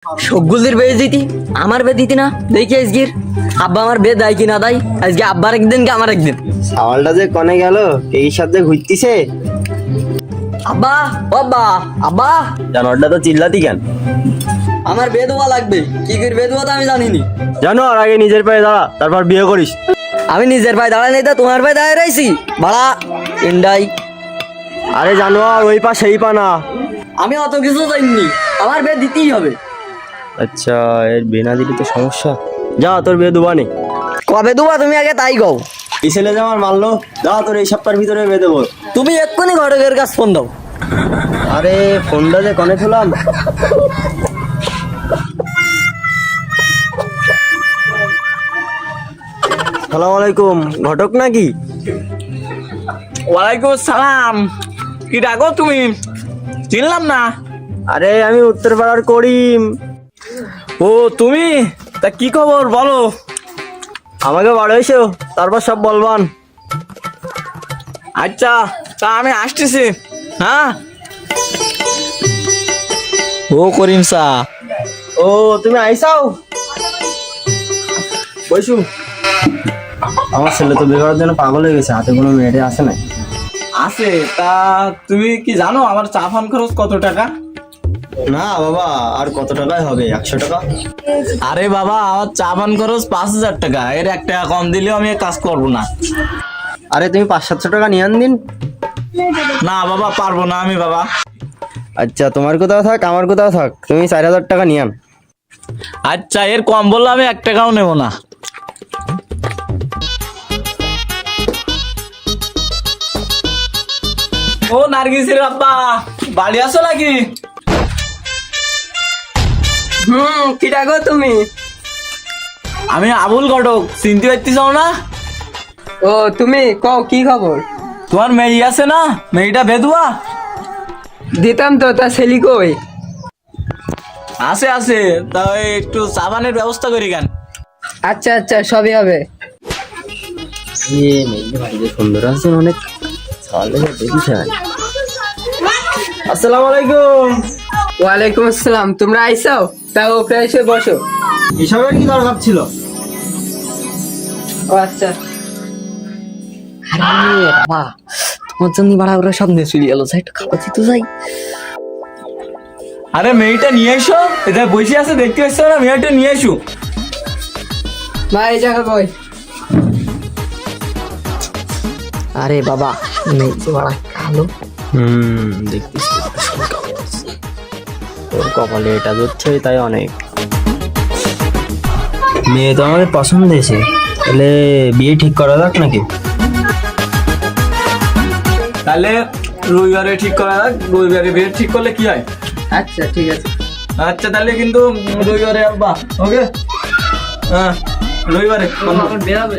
সবগুলির বেয়ে দিতি আমার বে দিতি না দেখি আজকের আব্বা আমার বে দেয় কি না দেয় আজকে আব্বার একদিন কি আমার একদিন সাওয়ালটা যে কনে গেল এই সাথে ঘুরতিছে আব্বা ও আব্বা আব্বা জানোয়ারটা তো চিল্লাতি কেন? আমার বে দেওয়া লাগবে কি করে বে দেওয়া তো আমি জানিনি জানোয়ার আগে নিজের পায়ে দাঁড়া তারপর বিয়ে করিস। আমি নিজের পায়ে দাঁড়াই নাই তো তোমার পায়ে দাঁড়ায় রয়েছি ভাড়া ইন্ডাই আরে জানোয়ার ওই পা সেই পা না। আমি অত কিছু জানিনি আমার বে দিতেই হবে। আচ্ছা এর বিয়ে না দিলে তো সমস্যা। যা তোর বিয়ে দুবানি। কবে দেবো তুমি আগে তাই কও। এই ছেলে যে আমার মারলো, যা তোর এই সপ্তাহের ভিতরে বিয়ে দেবো। তুমি এক্ষুনি ঘটকের কাছে ফোন দাও। আরে ফোনটা যে কনে থুলাম। সালাম আলাইকুম, ঘটক নাকি? ওয়ালাইকুম আসসালাম। কি ডাকো তুমি? চিনলাম না। আরে আমি উত্তর পাড়ার করিম। ও তুমি, তা কি খবর বলো? আমাকে বাড়ি এসো তারপর সব বলবান। আচ্ছা তা আমি আসতেছি। হ্যাঁ ও করিম সা। ও তুমি আইসাও, বসু। আমার ছেলে তো বিয়ে করার জন্য পাগল হয়ে গেছে, হাতে কোনো মেয়েটে আসে না। আছে তা তুমি কি জানো আমার চা পান খরচ কত টাকা? না বাবা, আর কত টাকায় হবে? 100 টাকা। আরে বাবা আমার চা পান খরচ 5,000 টাকা, এর 1 টাকা কম দিলেও আমি কাজ করবো না। আরে তুমি 500-700 টাকা নিয়ে আন দিন। না বাবা পারবো না আমি বাবা। আচ্ছা তোমার কোথাও থাক আমার কোথাও থাক, তুমি 4000 টাকা নিয়ে আন। আচ্ছা এর কম বললে আমি 1 টাকাও নেবো না। ও নার্গিসের আব্বা বাড়ি আসো নাকি? কি ডাকো তুমি? আমি আবুল ঘটক, চিনতে পারতেছ না? ও তুমি কও কি খবর? তোমার মেয়ে আছে না, মেয়েটা বেদুয়া? দিতাম তো তা ছেলি কই? আছে আছে, তাই একটু সাবানের ব্যবস্থা করি কেন? আচ্ছা আচ্ছা সবই হবে। সুন্দর আছে অনেক। আসসালামু আলাইকুম। ওয়ালাইকুম আসসালাম। তোমরা আইছো? তা ওপরে এসে বসো। এসবের কি দরকার ছিল? ও আচ্ছা। আরে বাবা তোমার জন্য বাড়া ওরা সব নিয়ে চলে গেল, যাই একটু খাবার দিতে যাই। আরে মেয়েটা নিয়ে এসো, এটা বসে আছে দেখতে পাচ্ছ না, মেয়েটা নিয়ে এসো। মা এই জায়গা কই? আরে বাবা মেয়ে তো বাড়া কালো। দেখতেছি তোর কপালে এটা ধরছে তাই অনেক। মেয়ে তো আমাদের পছন্দ হয়েছে, তাহলে বিয়ে ঠিক করা যাক নাকি? তাহলে রবিবারে ঠিক করা যাক, রবিবারে বিয়ে ঠিক করলে কি হয়? আচ্ছা ঠিক আছে। আচ্ছা তাহলে কিন্তু রবিবারে আব্বা ওকে। হ্যাঁ রবিবারে বেরাবে।